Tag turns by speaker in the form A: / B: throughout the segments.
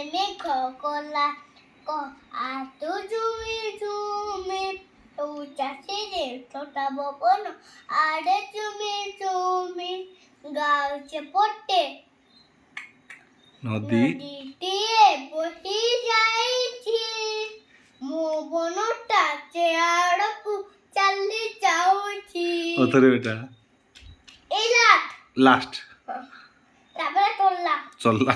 A: মেঘ কলা আতো ঝুমে ঝুমে চাষিরে ছোটা বপন আরে ঝুমে ঝুমে গাছে পটে নদীটিয়ে বহি যাইছি ମୋ ବନଟା চেয়ারকু চালি যাଉଛି
B: ওথরে বেটা
A: এই
B: লাস্ট
A: তারপরে
B: চললা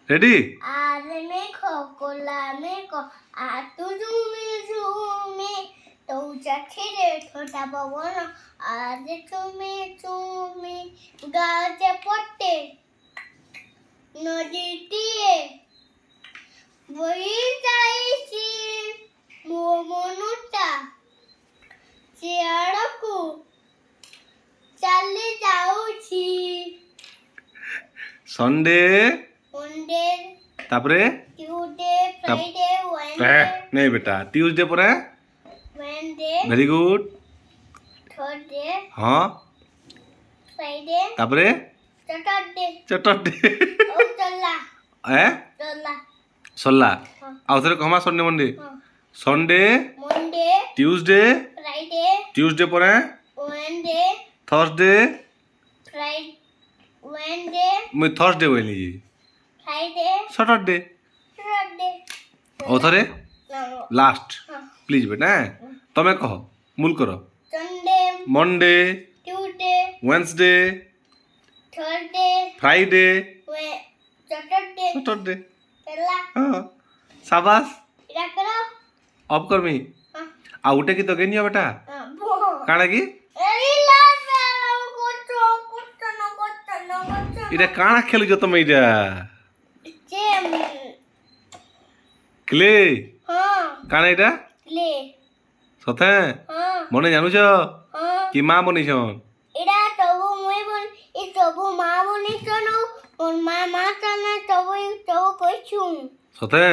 B: রেডি
A: আরে মেঘ কলা মেঘ আতু ঝুমে ঝুমে তো চাখিরে ছোটা পবন আরে ঝুমে ঝুমে গাছে পটে নদীটিয়ে বহি যাইছি ମୋ মনটা চেয়ারকু চালি যাଉଛି
B: সন্ডে
A: মন্ডে
B: তারপরে
A: টিউসডে ফ্রাইডে
B: নেই বেটা টিউসডে পরে
A: ওয়েনডে
B: ভেরি গুড
A: থার্সডে
B: হ্যাঁ
A: ফ্রাইডে
B: তারপরে
A: স্যাটারডে
B: চট্টডে
A: ও চল্লা
B: সল্লা ଆଉ ଥରେ କହମା Sunday Monday Sunday
A: Monday
B: Tuesday
A: Friday
B: Tuesday পরে
A: ওয়েনডে
B: থর্সডে
A: ফ্রাইডে ওয়েনডে
B: ମୁଇଁ থর্সডେ କହିଲି
A: ফ্রাইডে
B: ସଟରଡେ
A: স্যাটারডে
B: ଆଉ ଥରେ
A: না
B: ଲାଷ୍ଟ ପ୍ଲିଜ୍ ବେଟା ତମେ କହ ମୁଲ କର
A: Sunday
B: Monday
A: Tuesday
B: Wednesday
A: Thursday
B: Friday
A: Saturday
B: Saturday
A: চল্লা
B: ହଁ ସାବାସ୍
A: এটা করো
B: ଅଫ୍ କରମି ଆଉ ଗୋଟେ ଗୀତ ଗେନିଅ ବେଟା
A: বো
B: କାଣା କି
A: এই লাস্ট করছো
B: ଏଇଟା କାଣା ଖେଲୁଛ ତମେ ଏଇଟା
A: যে
B: କ୍ଲେ
A: হ্যাঁ
B: କାଣା ଏଇଟା
A: লে
B: ସତେ
A: হ্যাঁ
B: ମନେ ଜାଣୁଛ
A: হ্যাঁ
B: କି ମା ବନେଇଛନ୍
A: এটা তবু মই বল এই তবু মা বনিছ ন ওর মা চানা তবু কইছু
B: ସତେ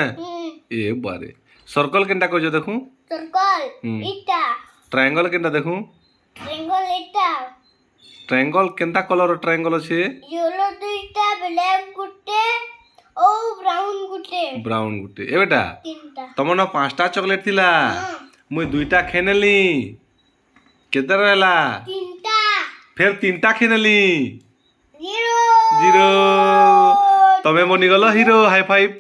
B: ଏ ବାରେ ସର୍କଲ କେନ୍ଟା କହିଛ ଦେଖୁ
A: সরকল
B: হুম।
A: এটা
B: ଟ୍ରାଏଙ୍ଗଲ କେନ୍ଟା ଦେଖୁ
A: ট্রায়াঙ্গল এটা
B: ଟ୍ରାଏଙ୍ଗଲ କେନ୍ତା କଲର ଟ୍ରାଏଙ୍ଗଲ ଅଛି
A: ইয়েলো দুইটা ব্ল্যাক গুটে ও ব্রাউন গুটে
B: ବ୍ରାଉନ ଗୋଟେ ଏ ବେଟା
A: তিনটা
B: ତମର ନା 5ଟା ଚକୋଲେଟ ଥିଲା ମୁଇଁ 2ଟା ଖେନେଲି କେତେ ରହିଲା
A: তিনটা
B: ଫେର 3ଟା ଖେନେଲି
A: জিরো
B: ଜିରୋ ତମେ ବନିଗଲ ହିରୋ ହାଇ ଫାଇଭ